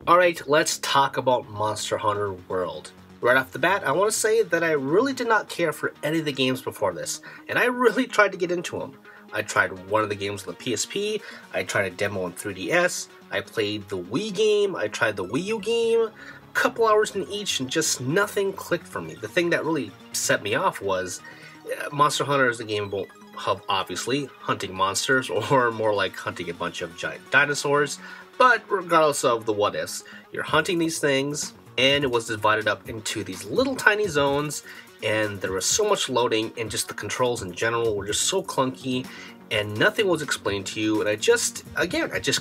Alright, let's talk about Monster Hunter World. Right off the bat, I want to say that I really did not care for any of the games before this, and I really tried to get into them. I tried one of the games on the PSP, I tried a demo on 3DS, I played the Wii game, I tried the Wii U game, a couple hours in each, and just nothing clicked for me. The thing that really set me off was Monster Hunter is a game about, obviously, hunting monsters, or more like hunting a bunch of giant dinosaurs. But regardless of the what-ifs, you're hunting these things, and it was divided up into these little tiny zones, and there was so much loading, and just the controls in general were just so clunky, and nothing was explained to you, and I just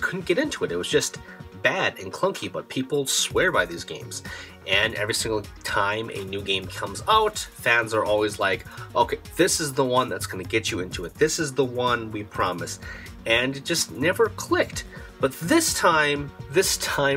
couldn't get into it. It was just bad and clunky, but people swear by these games. And every single time a new game comes out, fans are always like, okay, this is the one that's going to get you into it. This is the one we promise. And it just never clicked. But this time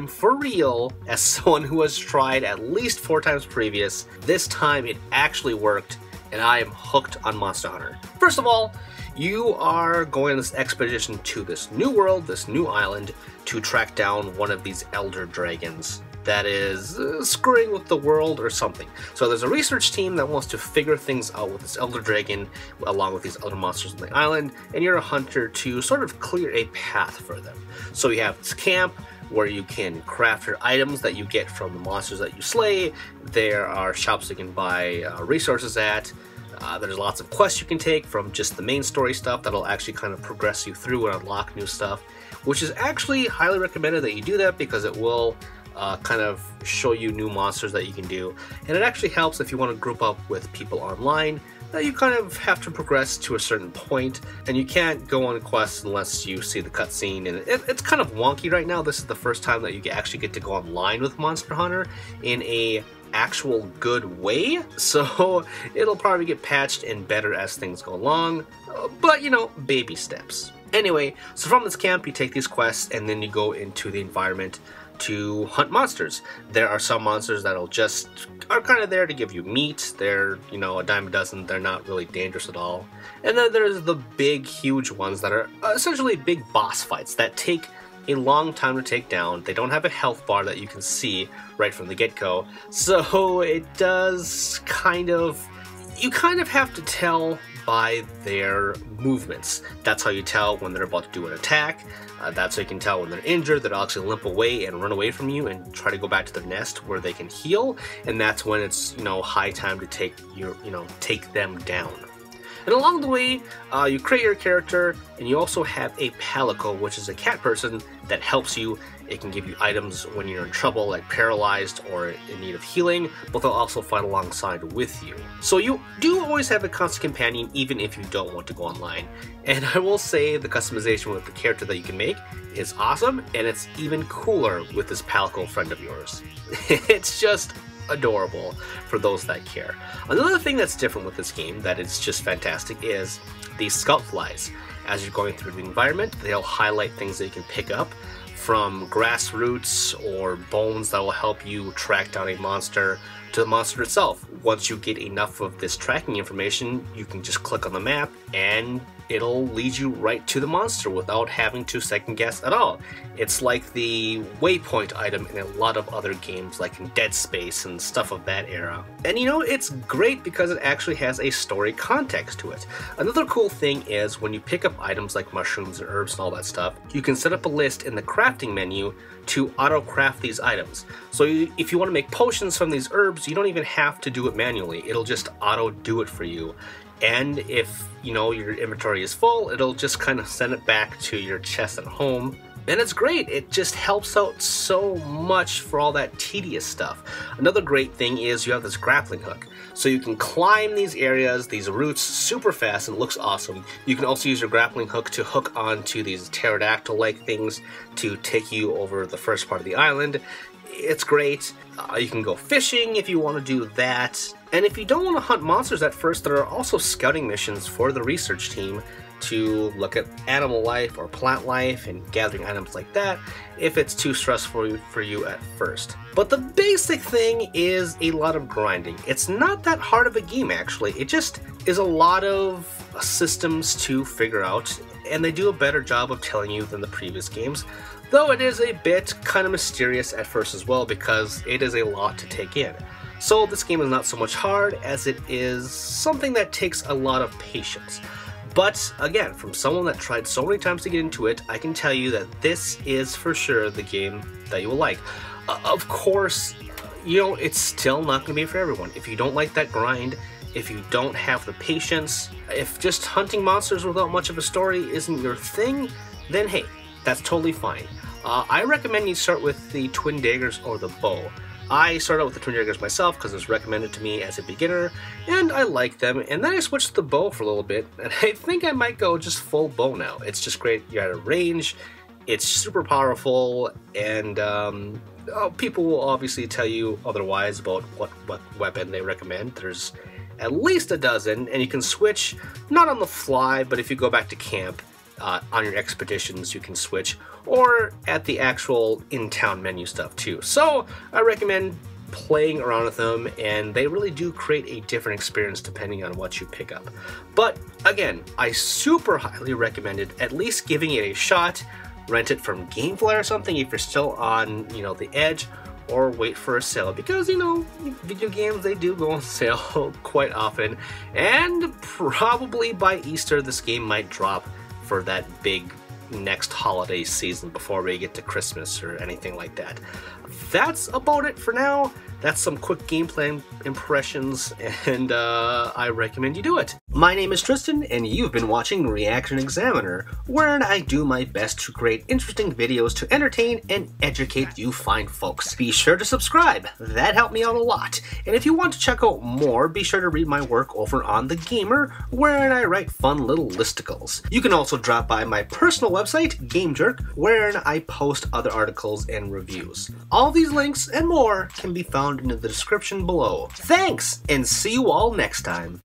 for real, as someone who has tried at least 4 times previous, this time it actually worked, and I am hooked on Monster Hunter. First of all, you are going on this expedition to this new world, this new island, to track down one of these elder dragons that is screwing with the world or something. So there's a research team that wants to figure things out with this elder dragon along with these other monsters on the island, and you're a hunter to sort of clear a path for them. So you have this camp where you can craft your items that you get from the monsters that you slay. There are shops you can buy resources at. There's lots of quests you can take from just the main story stuff that'll actually kind of progress you through and unlock new stuff, which is actually highly recommended that you do that because it will kind of show you new monsters that you can do. And it actually helps if you want to group up with people online. You kind of have to progress to a certain point, and you can't go on quests unless you see the cutscene, and it's kind of wonky right now. This is the first time that you actually get to go online with Monster Hunter in a actual good way, so it'll probably get patched and better as things go along, but you know, baby steps. Anyway, so from this camp you take these quests and then you go into the environment to hunt monsters. There are some monsters that'll just are kind of there to give you meat. They're, you know, a dime a dozen. They're not really dangerous at all. And then there's the big, huge ones that are essentially big boss fights that take a long time to take down. They don't have a health bar that you can see right from the get-go. So it does kind of, you kind of have to tell by their movements. That's how you tell when they're about to do an attack. That's how you can tell when they're injured. They'll actually limp away and run away from you and try to go back to their nest where they can heal. And that's when it's, you know, high time to take them down. And along the way, you create your character, and you also have a palico, which is a cat person that helps you. It can give you items when you're in trouble, like paralyzed or in need of healing, but they'll also fight alongside with you. So you do always have a constant companion, even if you don't want to go online. And I will say the customization with the character that you can make is awesome, and it's even cooler with this palico friend of yours. It's just adorable for those that care. Another thing that's different with this game that is just fantastic is these scout flies. As you're going through the environment, they'll highlight things that you can pick up, from grass roots or bones that will help you track down a monster to the monster itself. Once you get enough of this tracking information, you can just click on the map and it'll lead you right to the monster without having to second guess at all. It's like the waypoint item in a lot of other games like in Dead Space and stuff of that era. And you know, it's great because it actually has a story context to it. Another cool thing is when you pick up items like mushrooms and herbs and all that stuff, you can set up a list in the crafting menu to auto-craft these items. So if you want to make potions from these herbs, you don't even have to do it manually. It'll just auto-do it for you. And if, you know, your inventory is full, it'll just kind of send it back to your chest at home. And it's great. It just helps out so much for all that tedious stuff. Another great thing is you have this grappling hook. So you can climb these areas, these routes super fast, and it looks awesome. You can also use your grappling hook to hook onto these pterodactyl-like things to take you over the first part of the island. It's great. You can go fishing if you want to do that. And if you don't want to hunt monsters at first, there are also scouting missions for the research team to look at animal life or plant life and gathering items like that if it's too stressful for you at first. But the basic thing is a lot of grinding. It's not that hard of a game actually, it just is a lot of systems to figure out, and they do a better job of telling you than the previous games, though it is a bit kind of mysterious at first as well because it is a lot to take in. So this game is not so much hard as it is something that takes a lot of patience. But again, from someone that tried so many times to get into it, I can tell you that this is for sure the game that you will like. Of course, you know, it's still not going to be for everyone. If you don't like that grind, if you don't have the patience, if just hunting monsters without much of a story isn't your thing, then hey, that's totally fine. I recommend you start with the twin daggers or the bow. I started out with the twin daggers myself because it was recommended to me as a beginner, and I like them, and then I switched to the bow for a little bit, and I think I might go just full bow now. It's just great, you're at a range, it's super powerful, and people will obviously tell you otherwise about what weapon they recommend. There's at least a dozen, and you can switch, not on the fly, but if you go back to camp, on your expeditions you can switch, or at the actual in-town menu stuff too. So I recommend playing around with them, and they really do create a different experience depending on what you pick up. But again, I super highly recommend it, at least giving it a shot. Rent it from Gamefly or something if you're still on, you know, the edge, or wait for a sale, because, you know, video games, they do go on sale quite often, and probably by Easter this game might drop for that big next holiday season before we get to Christmas or anything like that. That's about it for now. That's some quick gameplay impressions, and I recommend you do it. My name is Tristan, and you've been watching ReActionExaminer, wherein I do my best to create interesting videos to entertain and educate you fine folks. Be sure to subscribe, that helped me out a lot. And if you want to check out more, be sure to read my work over on The Gamer, wherein I write fun little listicles. You can also drop by my personal website, GameJerk, wherein I post other articles and reviews. All these links and more can be found in the description below. Thanks, and see you all next time.